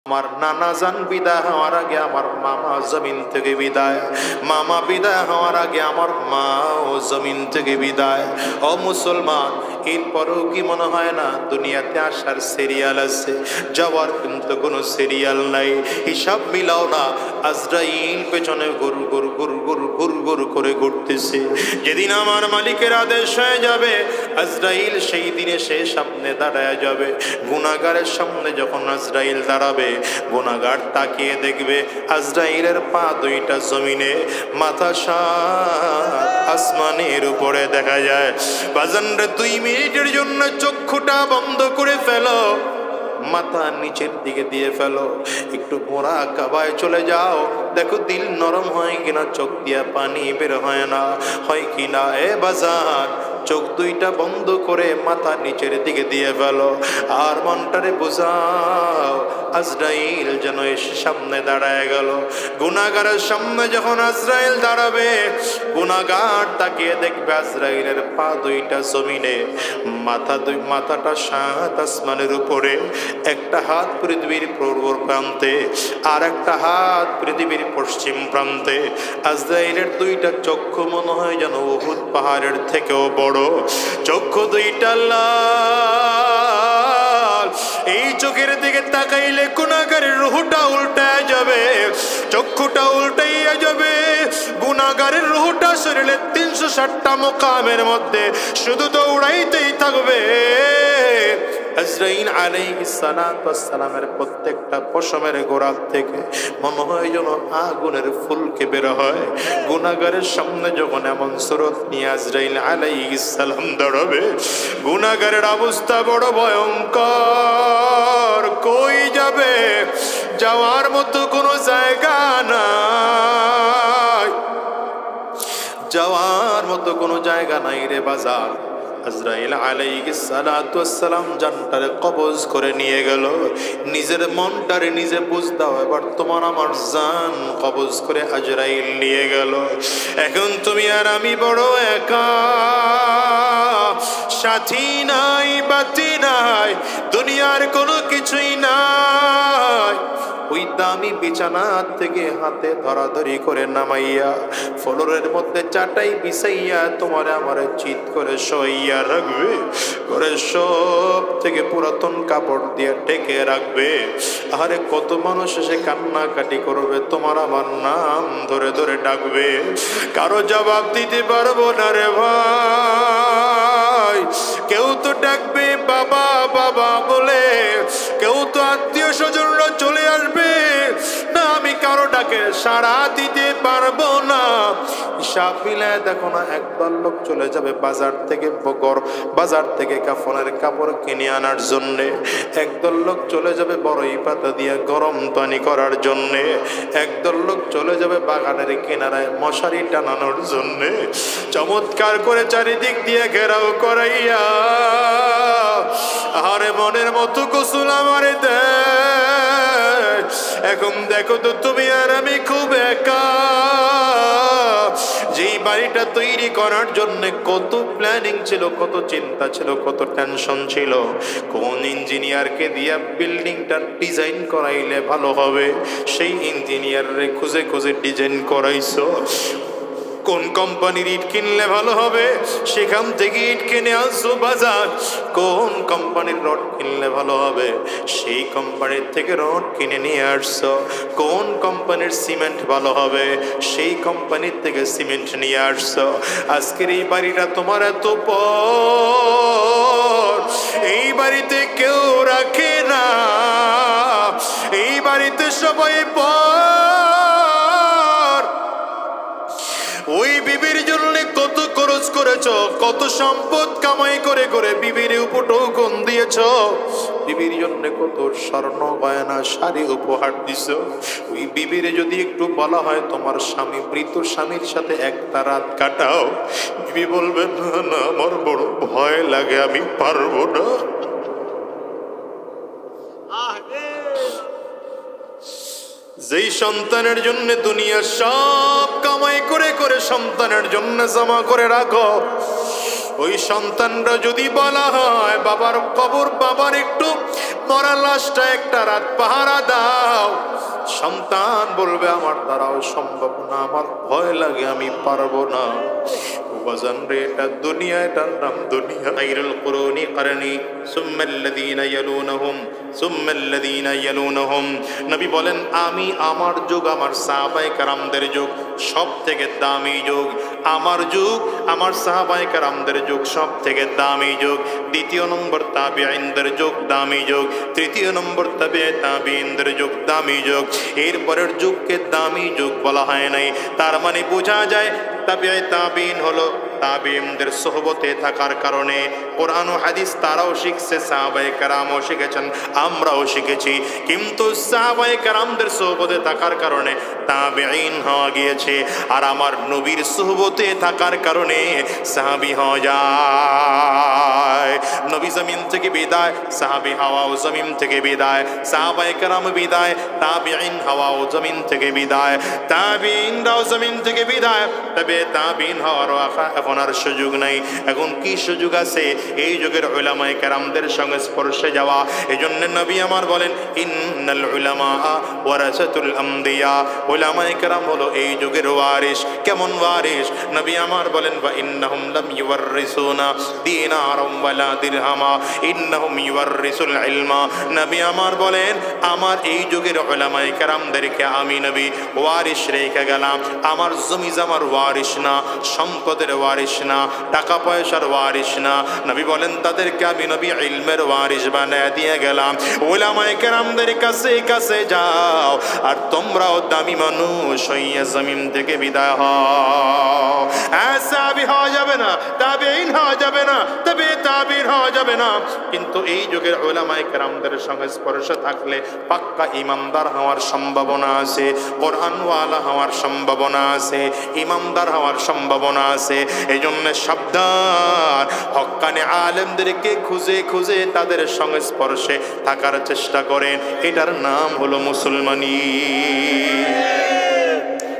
আমার নানা জান বিদায় হওয়ার আগে আমার মামা জমিন থেকে বিদায়, মামা বিদায় হওয়ার আগে আমার মাও জমিন থেকে বিদায়। ও মুসলমান, এরপরেও কি মনে হয় না দুনিয়াতে আসার সিরিয়াল আছে, যাওয়ার কিন্তু কোনো সিরিয়াল নাই? হিসাব মিলাও না, আজরাইল পেছনে গুরু গুরু গুরু গুরু গুরু গুরু করে ঘুরতেছে। যেদিন আমার মালিকের আদেশ হয়ে যাবে, আজরাইল সেই দিনে সে সামনে দাঁড়ায় যাবে। গুনাহগারের সামনে যখন আজরাইল দাঁড়াবে, গুনাহগার তাকিয়ে দেখবে আজরাইলের পা দুইটা জমিনে, মাথা সাত আসমানের উপরে দেখা যায়। বাজানরে 2 মিনিটের জন্য চক্ষুটা বন্ধ করে ফেলো, মাথা নিচের দিকে দিয়ে ফেলো, একটু মোরা কাবায় চলে যাও, দেখো দিল নরম হয় কিনা, চোখ দিয়া পানি বের হয় না, হয় কিনা। এ বাজার, চোখ দুইটা বন্ধ করে মাথা নিচের দিকে দিয়ে ফেলো, আর মনটারে বোঝাও আজরাইল যেন এসে সামনে দাঁড়ায় গেল। গুনাহগারের সামনে যখন আজরাইল দাঁড়াবে, গুনাহগার তাকিয়ে দেখবে আজরাইলের পা দুইটা জমিনে, মাথাটা 7 আসমানের উপরে, একটা হাত পৃথিবীর পূর্ব প্রান্তে আর একটা হাত পৃথিবীর পশ্চিম প্রান্তে। আজরাইলের দুইটা চক্ষু মনে হয় যেন উহুদ পাহাড়ের থেকেও বড়, চক্ষু দুইটা লাল। এই চোখের দিকে তাকাইলে গুনাহগারের রূহটা উল্টায় যাবে, চক্ষুটা উল্টাইয়া যাবে, গুনাহগারের রূহটা শরীরে 360টা মুকামের মধ্যে শুধু দৌড়াইতেই থাকবে। আজরাইল আলাইহিস সালাতু ওয়াস সালামের প্রত্যেকটা পশমের গোড়া থেকে মনে হয় যেন আগুনের ফুলকে বের হয়। গুনাহগারের সামনে যখন এমন সুরত নিয়ে আজরাইল আলাইহিস সালাম দাঁড়াবে, গুনাহগারের অবস্থা বড় ভয়ঙ্কর। কই যাবে? যাওয়ার মতো কোনো জায়গা নাই, যাওয়ার মতো কোনো জায়গা নাই রে বাজার। আজরাইল আলাইহিস সালাতু ওয়াস সালাম জানটারে কবজ করে নিয়ে গেল। নিজের মনটারে নিজে বুঝ দাও, এবার তোমার আমার জান কবজ করে আজরাইল নিয়ে গেল। এখন তুমি আর আমি বড় একা, সাথী নাই, বাতি নাই, দুনিয়ার কোনো কিছুই নাই। ওই দামি বিছানা থেকে হাতে ধরাধরি করে নামাইয়া ফ্লোরের মধ্যে চাটাই বিছাইয়া তোমার আমার চিৎ করে শোইয়া রাখবে, করে সব থেকে পুরাতন কাপড় দিয়ে ঢেকে রাখবে। আরে কত মানুষ এসে কান্নাকাটি করবে, তোমার আমার নাম ধরে ধরে ডাকবে, কারো জবাব দিতে পারবো না রে ভাই। কেউ তো ডাকবে বাবা বাবা বলে, কেউ তো আত্মীয় স্বজনরা চলে আসবে না, আমি কারো ডাকে সাড়া দিতে পারবো না। হিসাব মিলায় দেখো না, একদল লোক চলে যাবে বাজার থেকে কাফনের কাপড় কিনে আনার জন্যে, একদল লোক চলে যাবে বড়ই পাতা দিয়ে গরম পানি করার জন্যে, একদল লোক চলে যাবে বাগানের কিনারায় মশারি টানানোর জন্যে, চমৎকার করে চারিদিক দিয়ে ঘেরাও করাইয়া আরে মনের মতো গোসল আমারে দে। এখন দেখো তো তুমি আর আমি খুব একা। যেই বাড়িটা তৈরি করার জন্য কত প্ল্যানিং ছিল, কত চিন্তা ছিল, কত টেনশন ছিল, কোন ইঞ্জিনিয়ারকে দিয়া বিল্ডিংটা ডিজাইন করাইলে ভালো হবে, সেই ইঞ্জিনিয়ারে খুঁজে খুঁজে ডিজাইন করাইছো। কোন কোম্পানির ইট কিনলে ভালো হবে, সেখান থেকে ইট কিনে আসছো বাজার। কোন কোম্পানির রড কিনলে ভালো হবে, সেই কোম্পানির থেকে রড কিনে নিয়ে আসছো। কোন কোম্পানির সিমেন্ট ভালো হবে, সেই কোম্পানির থেকে সিমেন্ট নিয়ে আসছো। আজকের এই বাড়িটা তোমার এত পর, এই বাড়িতে কেউ রাখে না, এই বাড়িতে সবাই পর। ওই বিবির জন্য কত খরচ করেছ, কত সম্পদ কামাই করে করে বিবির উপর টোকন দিয়েছ, বিবির জন্য কত স্বর্ণ গয়না শাড়ি উপহার দিছ। ওই বিবির যদি একটু বলা হয় তোমার স্বামী মৃত স্বামীর সাথে একটা রাত কাটাও, বিবি বলবে না না আমার বড় ভয় লাগে, আমি পারবো না। যেই সন্তানের জন্য দুনিয়া সব কামাই করে করে সন্তানের জন্য জমা করে রাখো, ওই সন্তানরা যদি বলা হয় বাবার কবর, বাবার একটু মরা লাশটা একটা রাত পাহারা দাও। সন্তান বলবে আমার দ্বারাও সম্ভব না, আমার ভয় লাগে, আমি পারবো না। বাজান রে, এটা দুনিয়া, এটার নাম দুনিয়া। খায়রুল কুরুনি করনি সুম্মাল্লাযীনা ইয়ালুনহুম সুম্মাল্লাযীনা ইয়ালুনহুম। নবী বলেন আমি আমার যুগ, আমার সাহাবায়ে কেরামদের যুগ সব থেকে দামি যুগ। আমার যুগ, আমার সাহাবায়ে কেরামদের যুগ সব থেকে দামি যুগ। দ্বিতীয় নম্বর তাবিঈনদের যুগ দামি যুগ। তৃতীয় নম্বর তাবিঈনদের যুগ দামি যুগ। এরপরের যুগকে দামি যুগ বলা হয় নাই। তার মানে বোঝা যায় তাবিঈন হলো তাবিঈনদের সোহবতে থাকার কারণে কোরআন ও হাদিস তারাও শিখছে, সাহাবায়ে কেরামও শিখেছেন, আমরাও শিখেছি। কিন্তু সাহাবায়ে কেরামদের সোহবতে থাকার কারণে তাবিঈন হওয়া গিয়েছে, আর আমার নবীর সোহবতে থাকার কারণে সাহাবী হওয়া যায়। নবী জমিন থেকে বিদায়, সাহাবী হওয়াও জমিন থেকে বিদায়। সাহাবায়ে কেরাম বিদায়, তাবিঈন হওয়াও জমিন থেকে বিদায়। তাবিঈনরাও জমিন থেকে বিদায়, তবে তাবিঈন হওয়ার এখন আর সুযোগ নাই। এখন কি সুযোগ আছে? এই যুগের উলামায়ে কেরামদের সংস্পর্শে যাওয়া। এজন্য নবী আমার বলেন ইন্নাল উলামা ওয়ারাসাতুল আমবিয়া। উলামায়ে কেরাম হলো এই যুগের ওয়ারিস। কেমন ওয়ারিস? নবী আমার বলেন ওয়া ইন্নাহুম লাম ইউওয়ারিসুনা দিনারাম ওয়ালা দিরহামা ইন্নাহুম ইউওয়ারিসুল ইলমা। নবী আমার বলেন আমার এই যুগের উলামায়ে কেরামদেরকে আমি নবী ওয়ারিস রেখে গেলাম। আমার জমি জামার ওয়ারিস না, সম্পদের ওয়ারিস না, টাকা পয়সার ওয়ারিস না। নবী বলেন তাদেরকে আমি নবী ইলমের ওয়ারিস বানায় দিয়ে গেলাম। উলামায়ে কেরামদের কাছে কাছে যাও, আর তোমরাও দামি মানুষ হইয়া জমিন থেকে বিদায় হও। সাহাবী হওয়া যাবে না, তাবিঈন হওয়া যাবে না, তবে তাবিঈন হওয়া যাবে না। কিন্তু এই যুগের উলামায়ে কেরামদের সংস্পর্শে থাকলে পাক্কা ইমানদার হওয়ার সম্ভাবনা আছে, কোরআনওয়ালা হওয়ার সম্ভাবনা আছে, ইমানদার হওয়ার সম্ভাবনা আছে। এই জন্য সাবধান, হক্কানি আলেমদেরকে খুঁজে খুঁজে তাদের সংস্পর্শে থাকার চেষ্টা করেন। এটার নাম হলো মুসলমানি,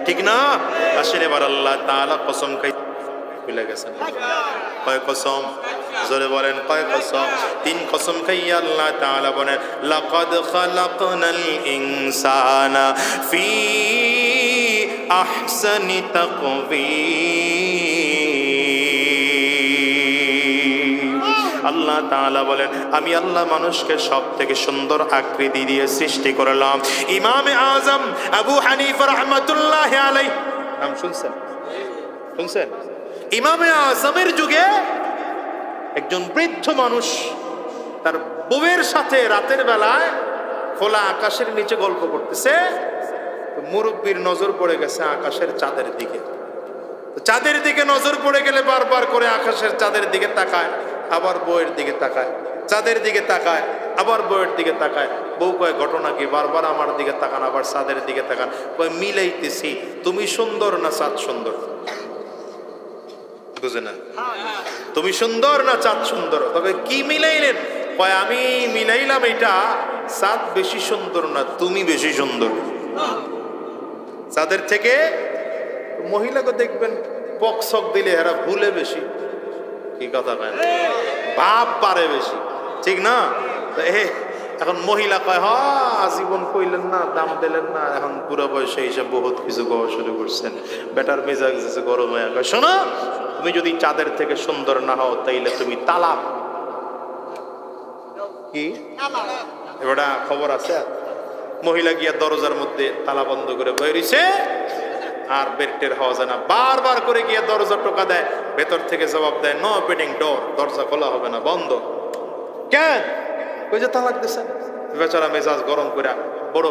ঠিক না? আসেন এবার আল্লাহ তাআলা কসম খাই, ভুলে গেছেন কয় কসম? জোরে বলেন কয় কসম? 3 কসম খাইয়া আল্লাহ তাআলা বলেন লাকাদ খালাকনাল ইনসানা ফি আহসানি তাকওয়ীম। আল্লাহ তাআলা বলেন আমি আল্লাহ মানুষকে সব থেকে সুন্দর আকৃতি দিয়ে সৃষ্টি করলাম। ইমামে আজম আবু হানিফা রাহমাতুল্লাহি আলাইহি নাম শুনছেন? শুনছেন? ইমামে আজমের যুগে একজন বৃদ্ধ মানুষ তার বউয়ের সাথে রাতের বেলায় খোলা আকাশের নিচে গল্প করতেছে। মুরব্বির নজর পড়ে গেছে আকাশের চাঁদের দিকে। চাঁদের দিকে নজর পড়ে গেলে বারবার করে আকাশের চাঁদের দিকে তাকায়, আবার বউয়ের দিকে তাকায়, চাঁদের দিকে তাকায়, আবার বউয়ের দিকে তাকায়। বউ কয় ঘটনা কি? বারবার আমার দিকে তাকান, আবার চাঁদের দিকে তাকান। কয় মিলাইতেছি, তুমি সুন্দর না চাঁদ সুন্দর? বুঝে না? তুমি সুন্দর না চাঁদ সুন্দর? তবে কি মিলাইলেন? কয় আমি মিলাইলাম এটা, চাঁদ বেশি সুন্দর না, তুমি বেশি সুন্দর। চাঁদের থেকে মহিলাকে দেখবেন পকসক দিলে এরা ভুলে বেশি, কি কথা কয় না, ভাব পারে বেশি, ঠিক না? এখন মহিলা কয় জীবন কইলেন না, দাম দিলেন না, এখন পুরো বয়সে হিসাব বহুত কিছু গাওয়া শুরু করছেন। বেটার মেজাজ গরম হয়ে কয় শোনো, তুমি যদি চাঁদের থেকে সুন্দর না হও তাইলে তুমি তালাক। কি এবারে খবর আছে? মহিলা গিয়া দরজার মধ্যে তালা বন্ধ করে বয়ে রইছে, আর বেরটের হওয়া যায় না। বারবার করে গিয়া দরজা টোকা দেয়, ভেতর থেকে জবাব দেয় নো ওপেনিং ডোর, দরজা খোলা হবে না, বন্ধ। কেন? ওই যে তালাক দিছেন। বেচারা মেজাজ গরম করে, বড়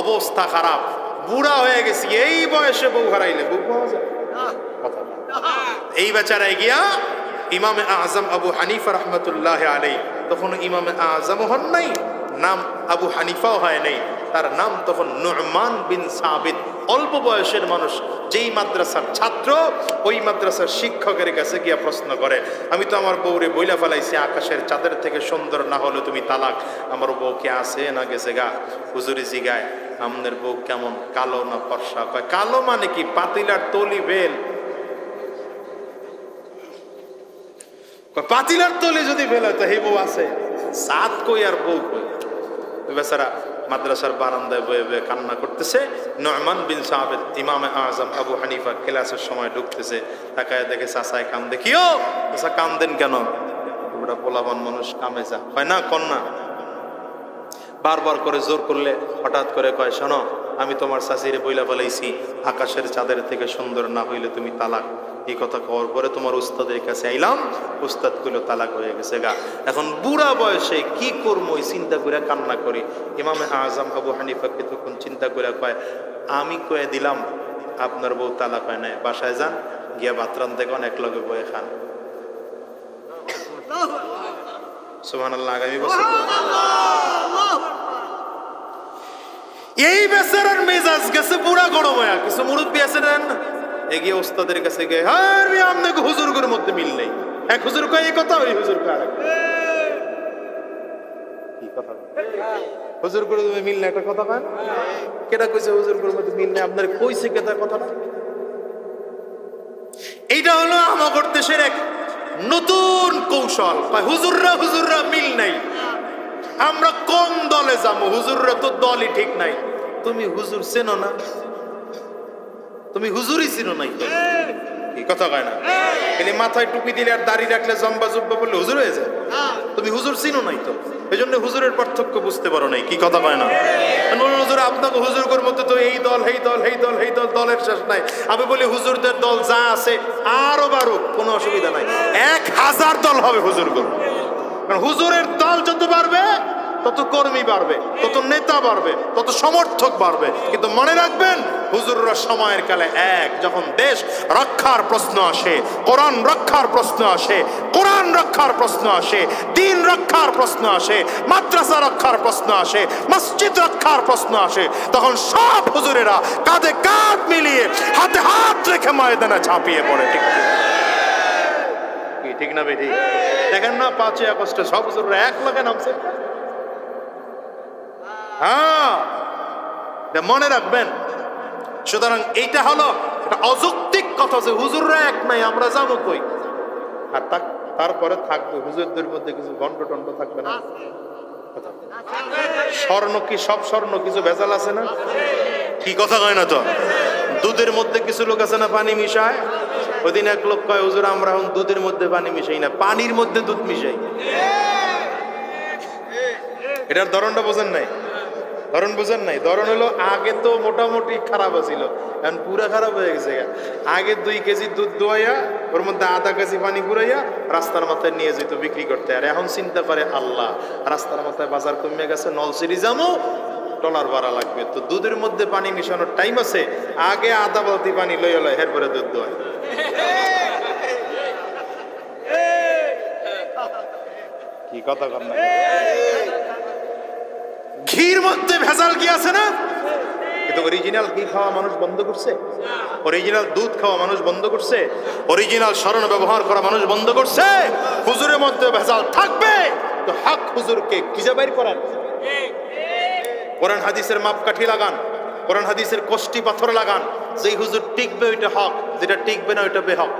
অবস্থা খারাপ, বুড়া হয়ে গেছি, এই বয়সে বউ হারাইলে বউ পাওয়া যায়? এই বেচারায় গিয়া ইমামে আজম আবু হানিফা রাহমাতুল্লাহি আলাইহি, তখন ইমামে আজমও হন নাই, নাম আবু হানিফাও হয় নাই, তার নাম তখন নু'মান বিন সাবিত। অল্প বয়সের মানুষ, যেই মাদ্রাসার ছাত্র, ওই মাদ্রাসার শিক্ষকের কাছে গিয়া প্রশ্ন করে, আমি তো আমার বউরে বইলা ফেলাইছি আকাশের চাঁদের থেকে সুন্দর না হলে তুমি তালাক। আমার বউ কে আছে না গেছে গা? হুজুরি জিগায় আমাদের বউ কেমন, কালো না ফর্সা? কয় কালো মানে কি? পাতিলার তলি বেল। পাতিলার তলি যদি বেল হয় তো হে বউ আছে, সাত কই আর বউ কই? বেচারা মাদ্রাসার বারান্দায় বয়ে বয়ে কান্না করতেছে। নু'মান বিন সাবিত ইমামে আজম আবু হানিফা ক্লাসের সময় ঢুকতেছে, তাকায় দেখে চাচায় কান্দে। কিও চাচা কান্দেন কেন? ওটা পোলাপান মানুষ কামে যা হয় না, কন্যা বারবার করে জোর করলে হঠাৎ করে কয়, শোনো আমি তোমার চাচিরে বইলা বলাইছি আকাশের চাঁদের থেকে সুন্দর না হইলে তুমি তালাক। এই কথা কওয়ার পরে তোমার উস্তাদের কাছে আইলাম, উস্তাদ গুলো তালাক হয়ে গেছে গা। এখন বুড়া বয়সে কি করবো চিন্তা করে কান্না করি। ইমামে আজম আবু হানিফাকে তখন চিন্তা করে কয়, আমি কয়ে দিলাম আপনার বউ তালাক হয় নাই, বাসায় যান, গিয়া বাতরান থেকে অনেক লগে বয়ে খান। সুবহানাল্লাহ। আগামী বছর এই বেচারার মেজাজ গেছে পুরা গরম হয়ে। কিছু মুরব্বী আছে দেন এগিয়ে ওস্তাদের কাছে গিয়ে, হ্যাঁ আপনাকে হুজুরগুর মধ্যে মিল নেই। এক হুজুর কয় এই কথা, ওই হুজুর কয় আরেক কি কথা। হুজুরগুর মধ্যে মিল নেই একটা কথা কয় না? কেটা কইছে হুজুরগুর মধ্যে মিল নেই? আপনার কইছে কেটা কথাটা? এইটা হলো আমাদের দেশের এক নতুন কৌশল। হুজুররা মিল নাই, আমরা কোন দলে যাবো? হুজুররা তো দলই ঠিক নাই। তুমি হুজুর চেনো না, তুমি হুজুরই চিনো নাই তো। এই কথা কয় না? খালি মাথায় টুপি দিলে আর দাড়ি রাখলে জম্বা জুব্বা বললে হুজুর হয়ে যায়। তুমি হুজুর চিনো নাই তো, এই জন্য হুজুরের পার্থক্য বুঝতে পারো নাই। কি কথা কয় না? হুজুর আপনাকে হুজুরদের মধ্যে তো এই দল এই দল এই দল এই দল, দলের শেষ নাই। আমি বলি হুজুরদের দল যা আছে আরো বাড়ুক, কোনো অসুবিধা নাই। 1000 দল হবে হুজুরগুলো। কারণ হুজুরের দল যত বাড়বে তত কর্মী বাড়বে, তত নেতা বাড়বে, তত সমর্থক বাড়বে। কিন্তু মনে রাখবেন হুজুররা সময়ের কালে এক। যখন দেশ রক্ষার প্রশ্ন আসে, কোরআন রক্ষার প্রশ্ন আসে, কোরআন রক্ষার প্রশ্ন আসে, দিন রক্ষার প্রশ্ন আসে, মাদ্রাসা রক্ষার প্রশ্ন আসে, মসজিদ রক্ষার প্রশ্ন আসে, তখন সব হুজুরেরা কাঁধে কাঁধ মিলিয়ে হাতে হাত রেখে ময়দানে ঝাঁপিয়ে পড়ে। ঠিক না বেটি? দেখেন না 5ই আগস্টে সব হুজুররা এক লগে নামছে। হ্যাঁ, মনে রাখবেন। সুতরাং এইটা হলো একটা অযৌক্তিক কথা যে হুজুররা এক নাই, আমরা যাবো কই? আর তারপরে থাকবে হুজুরদের মধ্যে কিছু গন্ড টন্ড থাকবে না। স্বর্ণ কি সব স্বর্ণ? কিছু ভেজাল আছে না? কি কথা কয় না তো? দুধের মধ্যে কিছু লোক আছে না পানি মিশায়। ওইদিন এক লোক কয়, হুজুর আমরা এখন দুধের মধ্যে পানি মিশাই না, পানির মধ্যে দুধ মিশাই। এটার ধরনটা বোঝেন নাই? ধরন বোঝেন নাই? ধরন হলো আগে তো মোটামুটি খারাপ ছিল, এখন পুরা খারাপ হয়ে গেছে। আগে 2 কেজি দুধ দোয়াইয়া ওর মধ্যে আধা কেজি পানি পুরাইয়া রাস্তার মাথায় নিয়ে যেত বিক্রি করতে। আর এখন চিন্তা করে আল্লাহ, রাস্তার মাথায় বাজার কমে গেছে, নলসিরি যাবো, ডলার ভাড়া লাগবে, তো দুধের মধ্যে পানি মিশানোর টাইম আছে, আগে আধা বালতি পানি লইয়া লয়, এরপরে দুধ দোয়ায়। কি কথা কর না? ঘির মধ্যে ভেজাল কি আছে না? কিন্তু অরিজিনাল ঘি খাওয়া মানুষ বন্ধ করছে, অরিজিনাল দুধ খাওয়া মানুষ বন্ধ করছে, অরিজিনাল স্মরণ ব্যবহার করা মানুষ বন্ধ করছে। হুজুরের মধ্যে ভেজাল থাকবে তো হক হুজুরকে খুঁজে বের করেন। কোরআন হাদিসের মাপকাঠি লাগান, কোরআন হাদিসের কষ্টি পাথর লাগান। যেই হুজুর টিকবে ওইটা হক, যেটা টিকবে না ওইটা বেহক।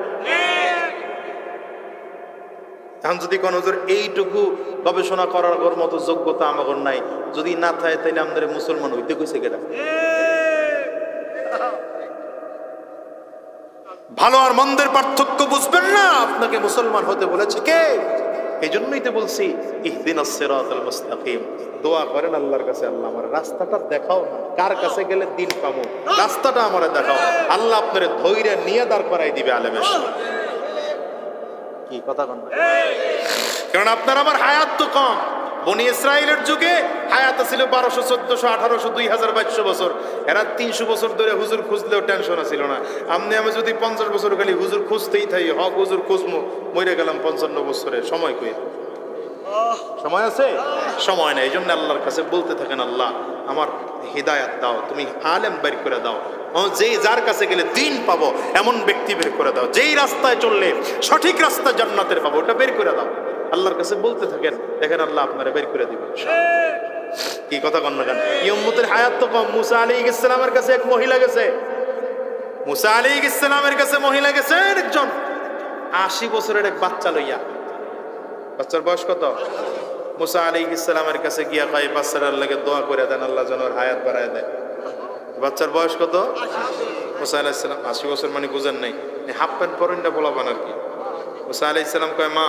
এখন যদি কোন হুজুর এইটুকু গবেষণা করার মতো যোগ্যতা আমাদের নাই, যদি না থাকে তাহলে আমাদের মুসলমান হইতে কইছে কেটা? ভালো আর মন্দের পার্থক্য বুঝবেন না, আপনাকে মুসলমান হতে বলেছে কে? এই জন্যই তো বলছি ইহদিনাস সিরাতাল মুস্তাকিম। দোয়া করেন আল্লাহর কাছে, আল্লাহ আমার রাস্তাটা দেখাও না, কার কাছে গেলে দিন পাবো, রাস্তাটা আমারে দেখাও। আল্লাহ আপনারে ধৈর্য নিয়ে দাঁড় করাই দিবে আলেমের সাথে। কি কথা কন? কারণ আপনার আমার হায়াত তো কম। বনি ইসরাইলের যুগে হায়াত ছিল 1200, 1400, 1800, 2000, 2200 বছর। এরা 300 বছর ধরে হুজুর খুঁজলেও টেনশন ছিল না। আমি যদি 50 বছর খালি হুজুর খুঁজতেই থাকি, হক হুজুর খুঁজবো, মরে গেলাম 55 বছরে, সময় কই? সময় আছে? সময় নেই। এই জন্য আল্লাহর কাছে বলতে থাকেন, আল্লাহ আমার হিদায়াত দাও, তুমি আলেম বের করে দাও, যেই যার কাছে গেলে দিন পাবো এমন ব্যক্তি বের করে দাও, যেই রাস্তায় চললে সঠিক রাস্তা জান্নাতের পাবো ওটা বের করে দাও। আল্লাহর কাছে বলতে থাকেন, দেখেন আল্লাহ আপনারা বের করে দিবেন। কি কথা কন না কেন? এই উম্মতের হায়াত তো কম। মুসা আলাইহিস সালামের কাছে এক মহিলা গেছে, মুসা আলাইহিস সালামের কাছে মহিলা গেছে একজন 80 বছরের এক বাচ্চা লইয়া। বাচ্চার বয়স কত? মুসা আলাইহিস সালামের কাছে গিয়া কয় বাচ্চার লাগে দোয়া করে দেন আল্লাহ যেন ওর হায়াত বাড়ায় দেয়। বাচ্চার বয়স কত? মুসা আলাইহিস সালাম 80 বছর মানে বুঝেন নাই, হাফ প্যান্ট পরেন না বলাবান আর কি। মুসা আলাইহিস সালাম কয় মা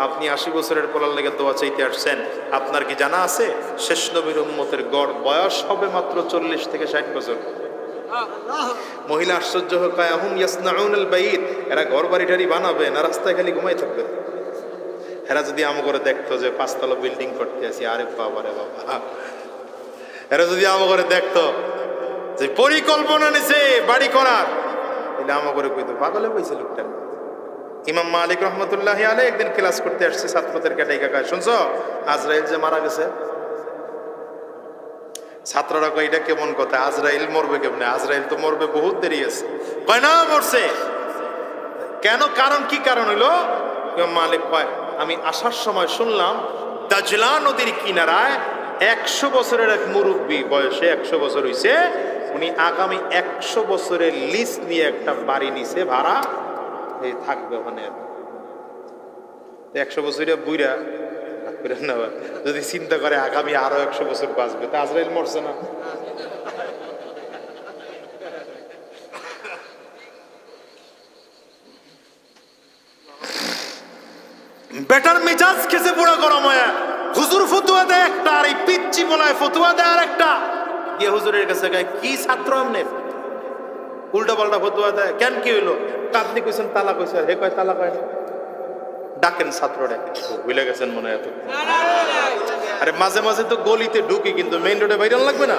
আপনি 80 বছরের পোলার লেগে দোয়া চাইতে আসছেন, আপনার কি জানা আছে শেষ নবীর উম্মতের গড় বয়স হবে মাত্র 40 থেকে 60 বছর। মহিলা আশ্চর্য হয়ে কয় আহুম ইয়াসনাউনাল বাইত, এরা ঘর বাড়ি টাড়ি বানাবে না রাস্তায় খালি ঘুমাই থাকবে? এরা যদি আম করে দেখতো যে 5 তলা বিল্ডিং করতে আছি, আরে বাবা রে বাবা, এরা যদি আম করে দেখতো যে পরিকল্পনা নিছে বাড়ি করার, তাহলে আম করে কইতো পাগলে কইছে লোকটা। ইমাম মালিক রহমতুল্লাহ আলাইহি একদিন ক্লাস করতে আসছে, ছাত্রদেরকে ডাইকা কয় শুনছো আজরাইল যে মারা গেছে? ছাত্ররা কয় এটা কেমন কথা, আজরাইল মরবে কেমনে? আজরাইল তো মরবে বহুত দেরি আছে। কয় না মরছে। কেন? কারণ কি কারণ হইলো? ইমাম মালিক কয় আমি আসার সময় শুনলাম দাজলা নদীর কিনারায় 100 বছরের এক মুরব্বী, বয়সে 100 বছর হইছে, উনি আগামী 100 বছরের লিজ নিয়ে একটা বাড়ি নিছে ভাড়া, এই থাকবে ওখানে। 100 বছরের বুইরা যদি চিন্তা করে আগামী আরো 100 বছর বাঁচবে, তা আজরাইল মরছে না? বেটার মেজাজ খেসে পুরো গরম হয়ে হুজুর ফতুয়া দেয় একটা, আর এই পিচ্চি বলায় ফতুয়া দেয় আর একটা। গিয়ে হুজুরের কাছে গায় কি ছাত্র আমনের উল্টা পাল্টা ফতুয়া দেয় কেন, কি হইলো? আপনি কইছেন তালা কইছে, হে কয় তালা কয় না। ডাকেন ছাত্ররে, ভুলে গেছেন মনে হয় এত। আরে মাঝে মাঝে তো গলিতে ঢুকি, কিন্তু মেইন রোডে বাইরে লাগবে না।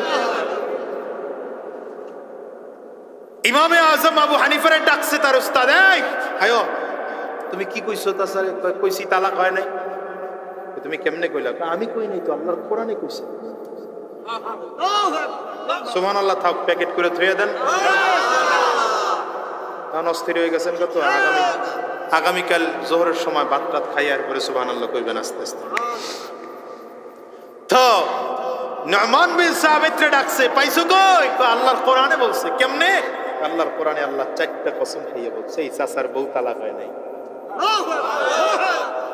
ইমামে আজম আবু হানিফার ডাকছে তার উস্তাদ, এই হায়ো তুমি কি কইছো? তা স্যার কইছি তালাক হয় নাই। তুমি কেমনে কইলা? আমি কই নাই তো, আল্লাহর কোরআনে কইছে। সুবহানাল্লাহ, থাক প্যাকেট করে ধুয়ে দেন। কারণ অস্থির হয়ে গেছেন কত। আগামীকাল জোহরের সময় ভাত রাত খাইয়া এরপরে সুবহানাল্লাহ কইবেন আস্তে আস্তে। তো নুমান বিন সাবিতরে ডাকছে, পাইছো কই? আল্লাহর কোরআনে বলছে। কেমনে? আল্লাহর কোরআনে আল্লাহ 4টা কসম খাইয়া বলছে এই চাচার বউ তালাক হয় নাই।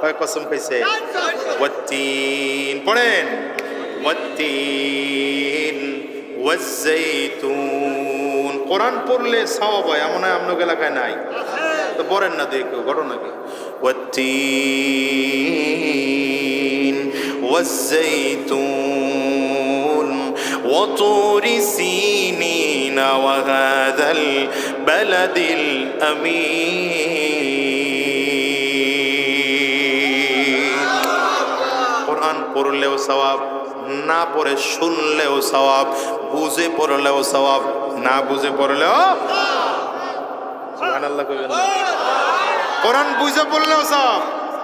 কয় কসম খাইছে? ওয়াত্তিন পড়েন, ওয়াত্তিন ওয়াজ্জাইতুন। কোরআন পড়লে সওয়াব হয়, এমন হয় আপনাদের এলাকায় নাই তো পড়েন না, দেখো ঘটনা কি। ওয়াত্তিন ওয়াজ্জাইতুন وطور سينين وهذا البلد الأمين। কোরআন পড়লেও সওয়াব, না পড়ে শুনলেও সওয়াব, বুঝে পড়লেও সওয়াব, না বুঝে পড়লেও। সুবহানাল্লাহ কইবেন না? কোরআন বুঝে পড়লেও সওয়াব,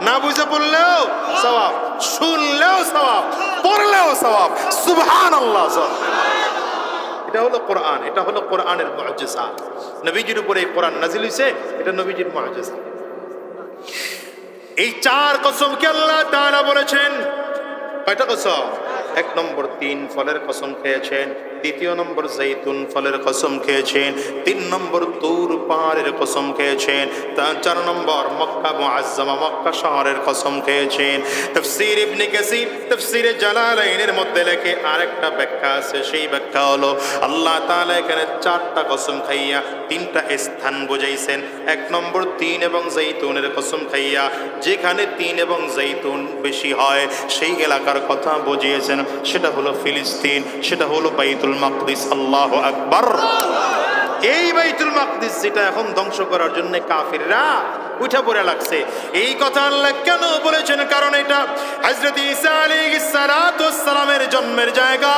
না বুঝে পড়লেও সওয়াব, শুনলেও সওয়াব, পড়লেও সওয়াব। সুবহানাল্লাহ। এটা হলো কোরআন, এটা হলো কোরআনের মুআজিজা। নবীজির উপরে এই কোরআন নাযিল হইছে, এটা নবীজির মুআজিজা। এই 4 কসমকে আল্লাহ তাআলা বলেছেন। কয়টা কসম? 1 নম্বর 3 ফলের কসম খেয়েছেন, 2 নম্বর জৈতুন ফলের কসম খেয়েছেন, 3 নম্বর তুর পাহাড়ের কসম খেয়েছেন, 4 নম্বর মক্কা মুআজ্জামা মক্কা শহরের কসম খেয়েছেন। তাফসীর ইবনে কাসীর তাফসীরে জালালাইনের মধ্যে লেখে আরেকটা ব্যাখ্যা আছে, সেই ব্যাখ্যা হলো আল্লাহ তাআলা এখানে 4টা কসম খাইয়া 3টা স্থান বুঝাইছেন। 1 নম্বর 3 এবং জৈতুনের কসম খাইয়া যেখানে 3 এবং জৈতুন বেশি হয় সেই এলাকার কথা বুঝিয়েছেন, সেটা হলো ফিলিস্তিন, সেটা হলো বাইতুল মাকদিস। আল্লাহু আকবার। এই বাইতুল মাকদিস যেটা এখন ধ্বংস করার জন্য কাফিররা উঠে পড়ে লাগছে, এই কথা আল্লাহ কেন বলেছেন? কারণ এটা হযরত ঈসা আলাইহিস সালামের জন্মের জায়গা।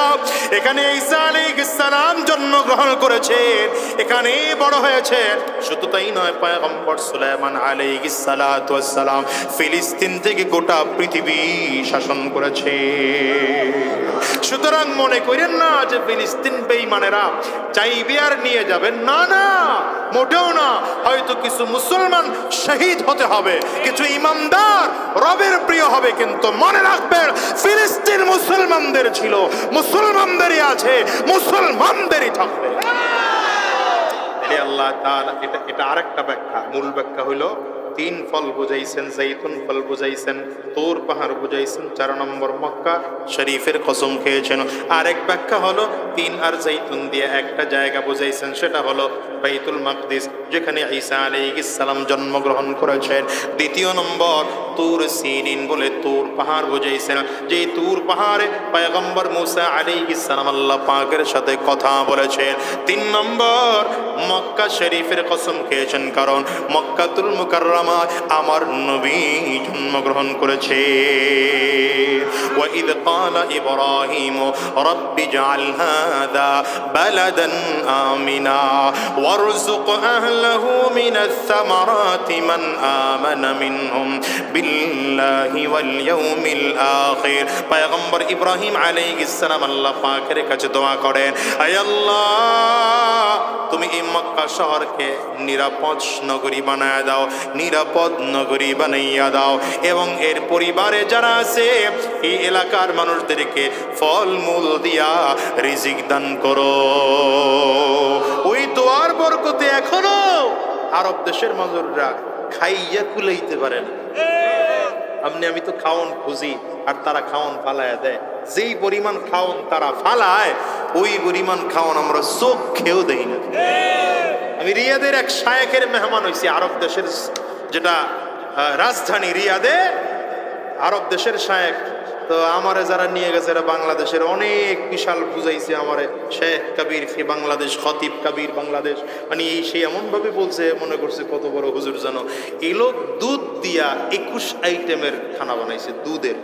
এখানে ঈসা আলাইহিস সালাম জন্মগ্রহণ করেছেন, এখানে বড় হয়েছেন। শুধু তাই নয়, পয়গম্বর সুলাইমান আলাইহিস সালাম ফিলিস্তিন থেকে গোটা পৃথিবী শাসন করেছে। সুতরাং মনে করেন না যে ফিলিস্তিন বেঈমানেরা চাইবে আর নিয়ে যাবেন, না না, মোটেও না। হয়তো কিছু মুসলমান শহীদ হতে হবে, কিছু ইমানদার রবের প্রিয় হবে, কিন্তু মনে রাখবেন ফিলিস্তিন মুসলমানদের ছিল, মুসলমানদেরই আছে, মুসলমানদেরই থাকবে। আল্লাহ তাআলা এটা আরেকটা ব্যাখ্যা। মূল ব্যাখ্যা হলো তিন ফল বুঝাইছেন, জাইতুন ফল বুঝাইছেন, তুর পাহাড় বুঝাইছেন, 4 নম্বর মক্কা শরীফের কসম খেয়েছেন। আরেক ব্যাখ্যা হলো 3 আর জাইতুন দিয়ে একটা জায়গা বুঝাইছেন, সেটা হলো বাইতুল মাকদিস, যেখানে ঈসা আলাইহিস সালাম জন্মগ্রহণ করেছেন। দ্বিতীয় নম্বর তুর সিনিন বলে তুর পাহাড় বুঝাইছেন, যে তুর পাহাড়ে পয়গম্বর মুসা আলাইহিস সালাম আল্লাহ পাকের সাথে কথা বলেছেন। 3 নম্বর মক্কা শরীফের কসম খেয়েছেন, কারণ মক্কাতুল মুকাররমা আমার নবী জন্মগ্রহণ করেছে। وَإِذْ قَالَ إِبْرَاهِيمُ رَبِّ اجْعَلْ هَذَا بَلَدًا آمِنًا وَارْزُقْ أَهْلَهُ مِنَ الثَّمَرَاتِ مَنْ آمَنَ مِنْهُمْ بِاللَّهِ وَالْيَوْمِ الْآخِرِ। পয়গম্বর ইব্রাহিম আলাইহিস সালাম আল্লাহ পাকের কাছে দোয়া করেন, হে আল্লাহ, তুমি এই মক্কা শহরকে নিরাপদ নগরী বানায় দাও, নিরাপদ নগরী বানাইয়া দাও, এবং এর পরিবারে যারা আছে এই এলাকার মানুষদেরকে ফলমূল দিয়া রিজিক দান করো। ওই দোয়ার বরকতে এখনো আরব দেশের মানুষরা খাইয়া কুলাইতে পারে না। আমি তো খাওন খুঁজি আর তারা খাওন ফালায় দেয়। যেই পরিমাণ খাওন তারা ফালায়, ওই পরিমাণ খাওন আমরা চোখ খেয়েও দেই না। আমি রিয়াদের এক শায়েখের মেহমান হয়েছি, আরব দেশের যেটা রাজধানী রিয়াদে, আরব দেশের শায়েখ। তো আমারে যারা নিয়ে গেছে এরা বাংলাদেশের অনেক বিশাল বুঝাইছে আমারে, শেখ কবির ফি বাংলাদেশ, খতিব কবির বাংলাদেশ, মানে এই সে এমনভাবে বলছে মনে করছে কত বড় হুজুর জানো। এই লোক দুধ দিয়া 21 আইটেমের খানা বানাইছে, দুধের।